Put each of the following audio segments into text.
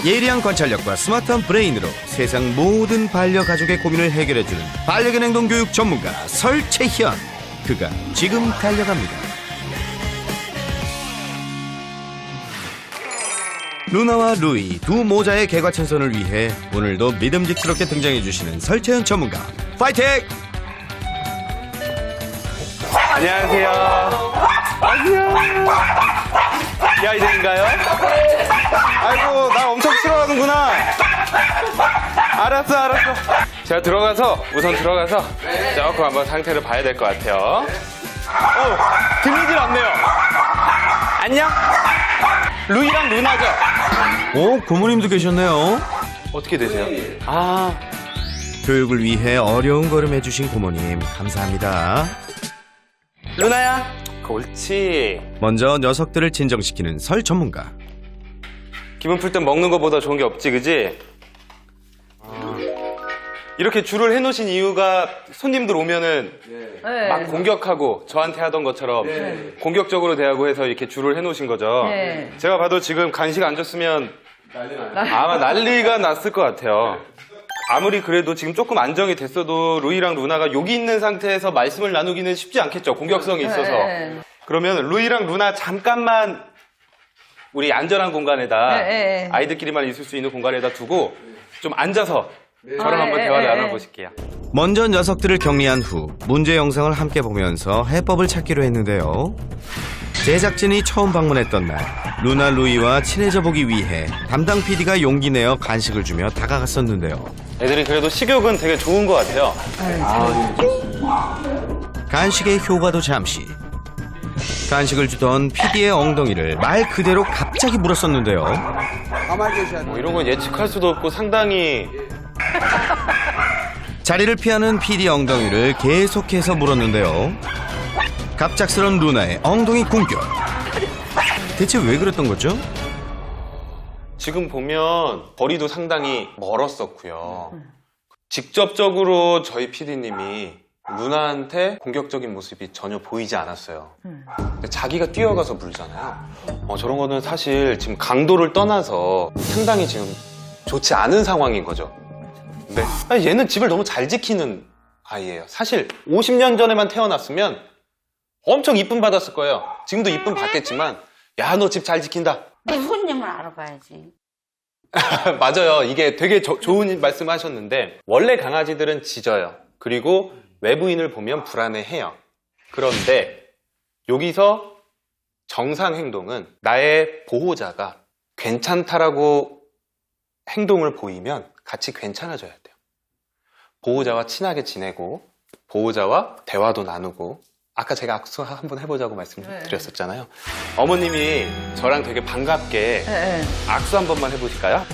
예리한 관찰력과 스마트한 브레인으로 세상 모든 반려가족의 고민을 해결해주는 반려견 행동 교육 전문가 설채현. 그가 지금 달려갑니다. 루나와 루이 두 모자의 개과천선을 위해 오늘도 믿음직스럽게 등장해주시는 설채현 전문가. 파이팅! 안녕하세요. 안녕. 이 아이들인가요? 아이고, 나 엄청 싫어하는구나. 알았어. 제가 우선 들어가서 조금 한번 상태를 봐야 될 것 같아요. 들리질 않네요. 안녕? 루이랑 루나죠? 오, 고모님도 계셨네요. 어떻게 되세요? 교육을 위해 어려운 걸음 해주신 고모님 감사합니다. 루나야. 옳지. 먼저 녀석들을 진정시키는 설 전문가. 기분 풀 땐 먹는 것보다 좋은 게 없지, 그지? 이렇게 줄을 해놓으신 이유가 손님들 오면은 막 공격하고 저한테 하던 것처럼 공격적으로 대하고 해서 이렇게 줄을 해놓으신 거죠. 네. 제가 봐도 지금 간식 안 줬으면 아마 난리가 났을 것 같아요. 아무리 그래도 지금 조금 안정이 됐어도 루이랑 루나가 여기 있는 상태에서 말씀을 나누기는 쉽지 않겠죠. 공격성이 있어서. 그러면 루이랑 루나 잠깐만 우리 안전한 공간에다 아이들끼리만 있을 수 있는 공간에다 두고 좀 앉아서 저랑 한번 대화를 나눠보실게요. 먼저 녀석들을 격리한 후 문제 영상을 함께 보면서 해법을 찾기로 했는데요. 제작진이 처음 방문했던 날 루나 루이와 친해져 보기 위해 담당 PD가 용기 내어 간식을 주며 다가갔었는데요. 애들이 그래도 식욕은 되게 좋은 것 같아요. 간식의 효과도 잠시. 간식을 주던 PD의 엉덩이를 말 그대로 갑자기 물었었는데요. 뭐 이런 건 예측할 수도 없고 상당히 자리를 피하는 PD 엉덩이를 계속해서 물었는데요. 갑작스런 루나의 엉덩이 공격. 대체 왜 그랬던 거죠? 지금 보면 거리도 상당히 멀었었고요. 직접적으로 저희 PD님이 루나한테 공격적인 모습이 전혀 보이지 않았어요. 근데 자기가 뛰어가서 물잖아요. 저런 거는 사실 지금 강도를 떠나서 상당히 지금 좋지 않은 상황인 거죠. 네. 아니, 얘는 집을 너무 잘 지키는 아이예요. 사실 50년 전에만 태어났으면 엄청 이쁨 받았을 거예요. 지금도 이쁨 받겠지만 야, 너 집 잘 지킨다. 손님을 알아봐야지. 맞아요. 이게 되게 좋은 말씀 하셨는데 원래 강아지들은 짖어요. 그리고 외부인을 보면 불안해해요. 그런데 여기서 정상 행동은 나의 보호자가 괜찮다라고 행동을 보이면 같이 괜찮아져야 돼요. 보호자와 친하게 지내고 보호자와 대화도 나누고 아까 제가 악수 한번 해보자고 말씀드렸었잖아요. 어머님이 저랑 되게 반갑게 악수 한 번만 해보실까요?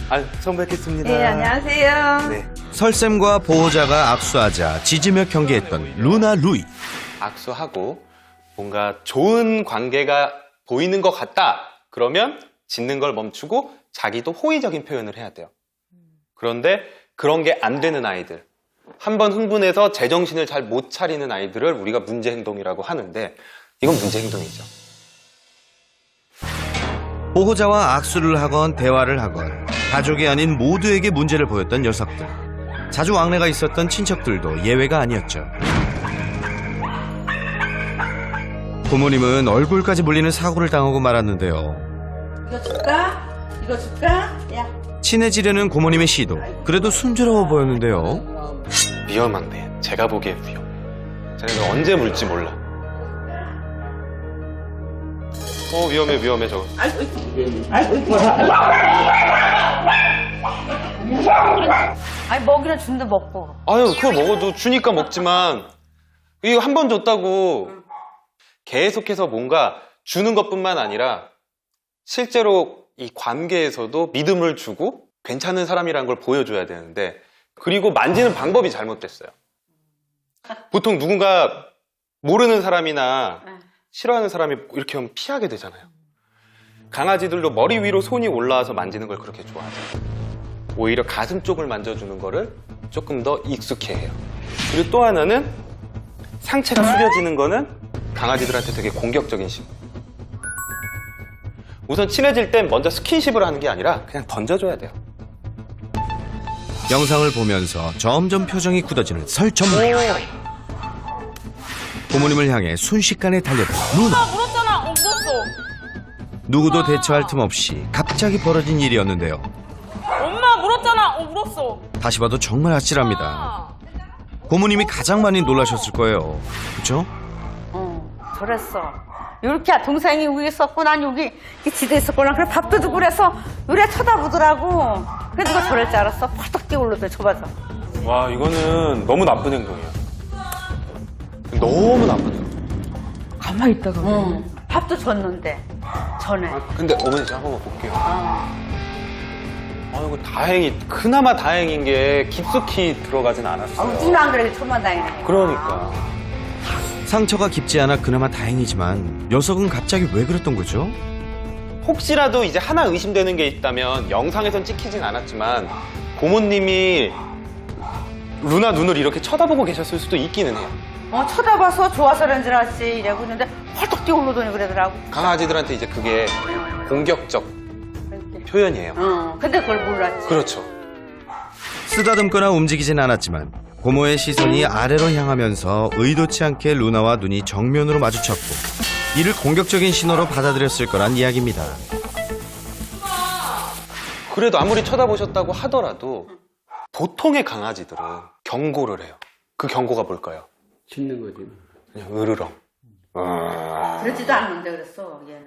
처음 뵙겠습니다. 네, 안녕하세요. 네. 설쌤과 보호자가 악수하자 짖으며 경계했던 루나 루이. 악수하고 뭔가 좋은 관계가 보이는 것 같다. 그러면 짖는 걸 멈추고 자기도 호의적인 표현을 해야 돼요. 그런데 그런 게 안 되는 아이들, 한번 흥분해서 제정신을 잘 못 차리는 아이들을 우리가 문제행동이라고 하는데 이건 문제행동이죠. 보호자와 악수를 하건 대화를 하건 가족이 아닌 모두에게 문제를 보였던 녀석들. 자주 왕래가 있었던 친척들도 예외가 아니었죠. 부모님은 얼굴까지 물리는 사고를 당하고 말았는데요. 이거 줄까? 이거 줄까? 야. 친해지려는 고모님의 시도, 그래도 순조로워 보였는데요. 위험한데 제가 보기에 위험. 쟤네들 언제 물지 몰라. 위험해 저거. 아니, 먹이나 준대 먹고. 아유, 그거 먹어도 주니까 먹지만 이거 한 번 줬다고 계속해서 뭔가 주는 것뿐만 아니라 실제로 이 관계에서도 믿음을 주고 괜찮은 사람이라는 걸 보여줘야 되는데, 그리고 만지는 방법이 잘못됐어요. 보통 누군가 모르는 사람이나 싫어하는 사람이 이렇게 하면 피하게 되잖아요. 강아지들도 머리 위로 손이 올라와서 만지는 걸 그렇게 좋아하죠. 오히려 가슴 쪽을 만져주는 거를 조금 더 익숙해해요. 그리고 또 하나는 상체가 숙여지는 거는 강아지들한테 되게 공격적인 신호. 우선 친해질 땐 먼저 스킨십을 하는 게 아니라 그냥 던져줘야 돼요. 영상을 보면서 점점 표정이 굳어지는 설전문. 고모님을 향해 순식간에 달려든 루나. 물었잖아. 물었어. 누구도 대처할 틈 없이 갑자기 벌어진 일이었는데요. 엄마 물었잖아. 물었어. 다시 봐도 정말 아찔합니다. 고모님이 가장 많이 놀라셨을 거예요. 그렇죠? 그랬어. 이렇게 동생이 여기 있었고 난 여기 지대 있었구나. 그래 밥도 주고 그래서 요래 쳐다보더라고. 그래 누가 저럴 줄 알았어. 펄떡 뛰어올르더니 좁아서. 와, 이거는 너무 나쁜 행동이에요. 너무 나쁜 행동. 가만히 있다가. 밥도 줬는데 전에. 근데 어머니 제가 한번 볼게요. 이거 다행히, 그나마 다행인 게 깊숙이 들어가진 않았어요. 누나 안 그래도 천만 다행이네. 그러니까. 상처가 깊지 않아 그나마 다행이지만 녀석은 갑자기 왜 그랬던 거죠? 혹시라도 이제 하나 의심되는 게 있다면 영상에선 찍히진 않았지만 고모님이 루나 눈을 이렇게 쳐다보고 계셨을 수도 있기는 해요. 쳐다봐서 좋아서 그런 줄 알았지 이러고 있는데 펄떡 뛰어올르더니 그러더라고. 강아지들한테 이제 그게 공격적 표현이에요. 근데 그걸 몰랐지. 그렇죠. 쓰다듬거나 움직이진 않았지만 고모의 시선이 아래로 향하면서 의도치 않게 루나와 눈이 정면으로 마주쳤고 이를 공격적인 신호로 받아들였을 거란 이야기입니다. 그래도 아무리 쳐다보셨다고 하더라도 보통의 강아지들은 경고를 해요. 그 경고가 뭘까요? 짖는 거지. 그냥 으르렁. 그러지도 않는데 그랬어 얘는.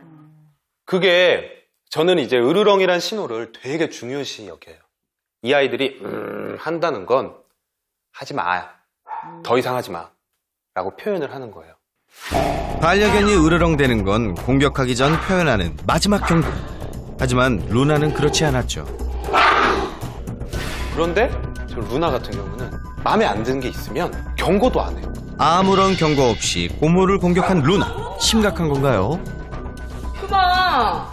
그게 저는 이제 으르렁이란 신호를 되게 중요시 여겨요. 이 아이들이 한다는 건 하지 마. 더 이상 하지 마. 라고 표현을 하는 거예요. 반려견이 으르렁대는 건 공격하기 전 표현하는 마지막 경고. 하지만 루나는 그렇지 않았죠. 그런데 저 루나 같은 경우는 마음에 안 드는 게 있으면 경고도 안 해요. 아무런 경고 없이 고모를 공격한 루나. 심각한 건가요? 그만.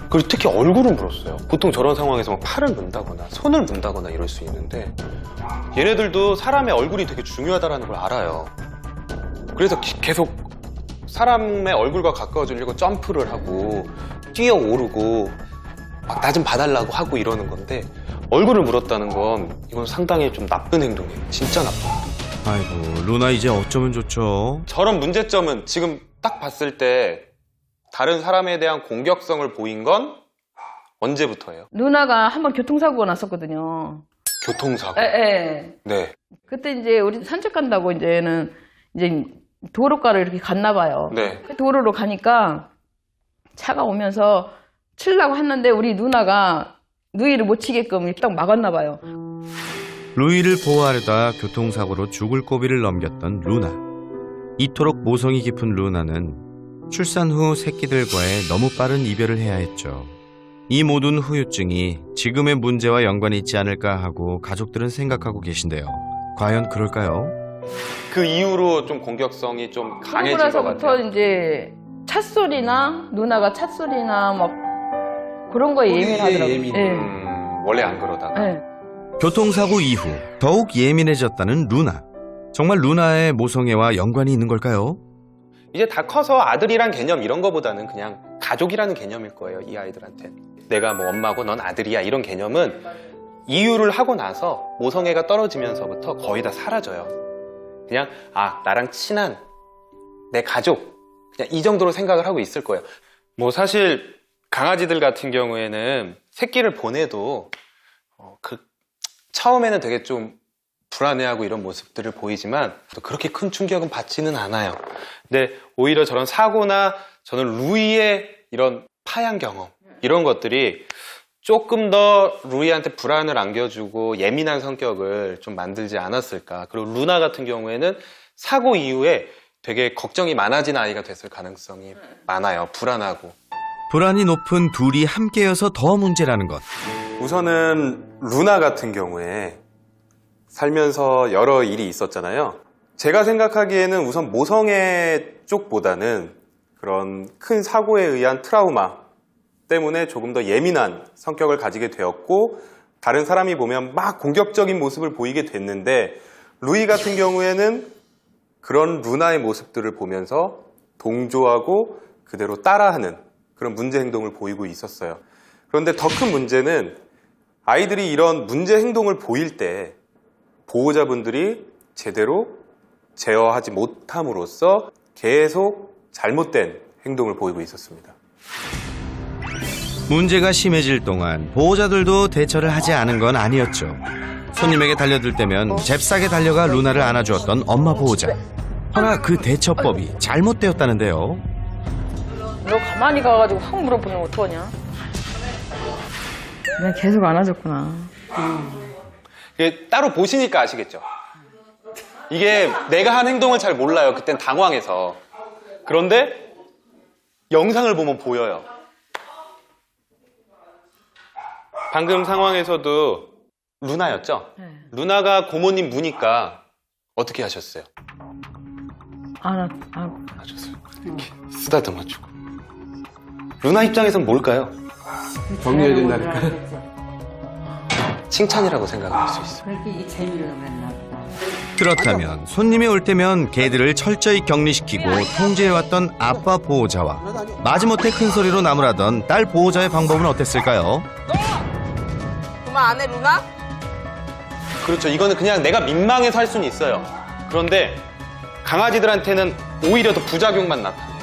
그리고 특히 얼굴을 물었어요. 보통 저런 상황에서 막 팔을 문다거나 손을 문다거나 이럴 수 있는데 얘네들도 사람의 얼굴이 되게 중요하다는 걸 알아요. 그래서 계속 사람의 얼굴과 가까워지려고 점프를 하고 뛰어오르고 막 나 좀 봐달라고 하고 이러는 건데 얼굴을 물었다는 건 이건 상당히 좀 나쁜 행동이에요. 진짜 나쁜 행동. 아이고 루나 이제 어쩌면 좋죠. 저런 문제점은 지금 딱 봤을 때 다른 사람에 대한 공격성을 보인 건 언제부터예요? 누나가 한번 교통사고가 났었거든요. 교통사고. 예. 네. 그때 이제 우리 산책 간다고 이제는 이제 도로가를 이렇게 갔나 봐요. 네. 그 도로로 가니까 차가 오면서 치려고 했는데 우리 누나가 누이를 못 치게끔 이렇게 딱 막았나 봐요. 루이를 보호하려다 교통사고로 죽을 고비를 넘겼던 루나. 이토록 모성이 깊은 루나는 출산 후 새끼들과의 너무 빠른 이별을 해야 했죠. 이 모든 후유증이 지금의 문제와 연관이 있지 않을까 하고 가족들은 생각하고 계신데요. 과연 그럴까요? 그 이후로 좀 공격성이 좀 그러고 강해진 것 나서부터 같아요. 이제 찻소리나 누나가 찻소리나 막 그런 거에 예민하더라고요. 예민해. 예. 원래 안 그러다가. 예. 교통사고 이후 더욱 예민해졌다는 루나. 정말 루나의 모성애와 연관이 있는 걸까요? 이제 다 커서 아들이란 개념 이런 거보다는 그냥 가족이라는 개념일 거예요, 이 아이들한테. 내가 뭐 엄마고 넌 아들이야 이런 개념은 이유를 하고 나서 모성애가 떨어지면서부터 거의 다 사라져요. 그냥 나랑 친한 내 가족 그냥 이 정도로 생각을 하고 있을 거예요. 뭐 사실 강아지들 같은 경우에는 새끼를 보내도 처음에는 되게 좀 불안해하고 이런 모습들을 보이지만 또 그렇게 큰 충격은 받지는 않아요. 근데 오히려 저런 사고나 저는 루이의 이런 파양 경험 이런 것들이 조금 더 루이한테 불안을 안겨주고 예민한 성격을 좀 만들지 않았을까. 그리고 루나 같은 경우에는 사고 이후에 되게 걱정이 많아진 아이가 됐을 가능성이 많아요. 불안하고. 불안이 높은 둘이 함께여서 더 문제라는 것. 우선은 루나 같은 경우에 살면서 여러 일이 있었잖아요. 제가 생각하기에는 우선 모성애 쪽보다는 그런 큰 사고에 의한 트라우마 때문에 조금 더 예민한 성격을 가지게 되었고 다른 사람이 보면 막 공격적인 모습을 보이게 됐는데 루이 같은 경우에는 그런 루나의 모습들을 보면서 동조하고 그대로 따라하는 그런 문제 행동을 보이고 있었어요. 그런데 더 큰 문제는 아이들이 이런 문제 행동을 보일 때 보호자분들이 제대로 제어하지 못함으로써 계속 잘못된 행동을 보이고 있었습니다. 문제가 심해질 동안 보호자들도 대처를 하지 않은 건 아니었죠. 손님에게 달려들 때면 잽싸게 달려가 루나를 안아주었던 엄마 보호자. 허나 그 대처법이 잘못되었다는데요. 너 가만히 가가지고 확 물어보면 어떡하냐? 난 계속 안아줬구나. 이게 따로 보시니까 아시겠죠? 이게 내가 한 행동을 잘 몰라요. 그땐 당황해서. 그런데 영상을 보면 보여요. 방금 상황에서도 루나였죠? 네. 루나가 고모님 무니까 어떻게 하셨어요? 안아줬어요. 이렇게 쓰다듬어주고. 루나 입장에선 뭘까요? 정리해야 된다니까. 칭찬이라고 생각을 할 수 있어요. 그렇게 이 재미로 그랬나 보다. 그렇다면 손님이 올 때면 개들을 철저히 격리시키고 통제해왔던 아빠 보호자와 마지못해 큰 소리로 나무라던 딸 보호자의 방법은 어땠을까요? 그만 안 해, 루나? 그렇죠. 이거는 그냥 내가 민망해서 할 수는 있어요. 그런데 강아지들한테는 오히려 더 부작용만 나타나요.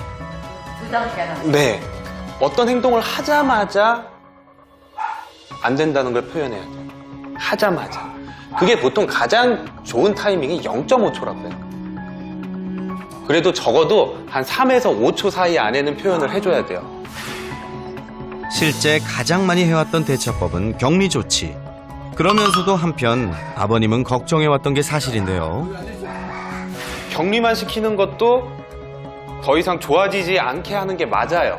부담되는. 네. 어떤 행동을 하자마자 안 된다는 걸 표현해야 돼요. 하자마자. 그게 보통 가장 좋은 타이밍이 0.5초라고 해요. 그래도 적어도 한 3에서 5초 사이 안에는 표현을 해줘야 돼요. 실제 가장 많이 해왔던 대처법은 격리 조치. 그러면서도 한편 아버님은 걱정해왔던 게 사실인데요. 격리만 시키는 것도 더 이상 좋아지지 않게 하는 게 맞아요.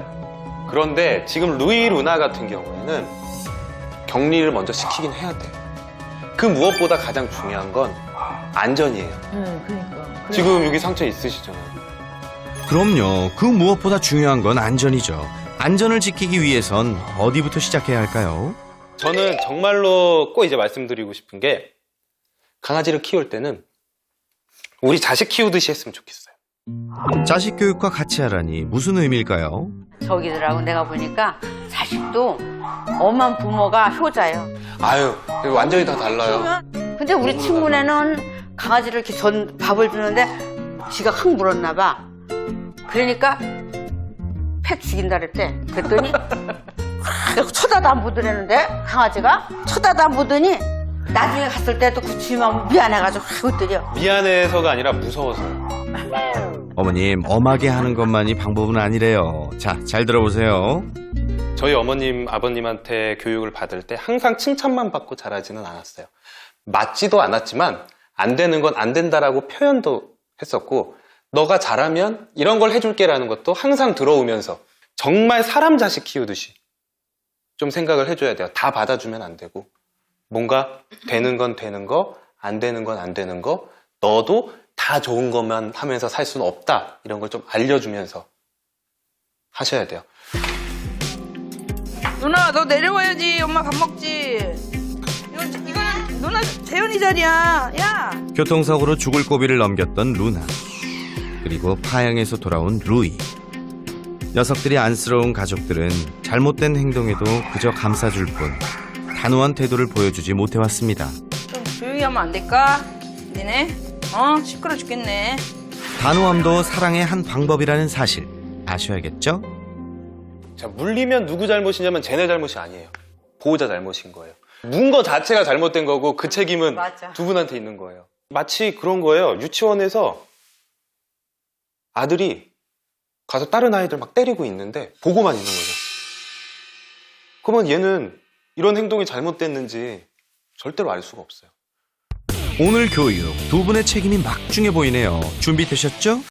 그런데 지금 루이 루나 같은 경우에는 격리를 먼저 시키긴 해야 돼요. 그 무엇보다 가장 중요한 건 안전이에요. 그러니까. 지금 여기 상처 있으시잖아요. 그럼요. 그 무엇보다 중요한 건 안전이죠. 안전을 지키기 위해선 어디부터 시작해야 할까요? 저는 정말로 꼭 이제 말씀드리고 싶은 게 강아지를 키울 때는 우리 자식 키우듯이 했으면 좋겠어요. 자식 교육과 같이 하라니 무슨 의미일까요? 저기들하고 내가 보니까 자식도 엄한 부모가 효자예요. 아유, 이거 완전히 다 달라요. 근데 우리 친구네는 강아지를 이렇게 밥을 주는데 지가 확 물었나 봐. 그러니까 팩 죽인다 그랬대. 그랬더니 쳐다도 안 보더랬는데 강아지가 쳐다도 안 보더니 나중에 갔을 때 또 그 주인하고 미안해가지고 확 웃더려. 미안해서가 아니라 무서워서요. 어머님, 엄하게 하는 것만이 방법은 아니래요. 자, 잘 들어보세요. 저희 어머님, 아버님한테 교육을 받을 때 항상 칭찬만 받고 자라지는 않았어요. 맞지도 않았지만 안 되는 건 안 된다라고 표현도 했었고 너가 잘하면 이런 걸 해줄게라는 것도 항상 들어오면서 정말 사람 자식 키우듯이 좀 생각을 해줘야 돼요. 다 받아주면 안 되고 뭔가 되는 건 되는 거, 안 되는 건 안 되는 거 너도 다 좋은 것만 하면서 살 수는 없다. 이런 걸 좀 알려주면서 하셔야 돼요. 누나, 너 내려와야지. 엄마 밥 먹지. 이거는 누나 재현이 자리야. 야. 교통사고로 죽을 고비를 넘겼던 루나. 그리고 파양에서 돌아온 루이. 녀석들이 안쓰러운 가족들은 잘못된 행동에도 그저 감싸줄 뿐 단호한 태도를 보여주지 못해왔습니다. 좀 조용히 하면 안 될까? 니네? 시끄러 죽겠네. 단호함도 사랑의 한 방법이라는 사실 아셔야겠죠? 자, 물리면 누구 잘못이냐면 쟤네 잘못이 아니에요. 보호자 잘못인 거예요. 문 거 자체가 잘못된 거고 그 책임은 맞아. 두 분한테 있는 거예요. 마치 그런 거예요. 유치원에서 아들이 가서 다른 아이들 막 때리고 있는데 보고만 있는 거죠. 그러면 얘는 이런 행동이 잘못됐는지 절대로 알 수가 없어요. 오늘 교육 두 분의 책임이 막중해 보이네요. 준비되셨죠?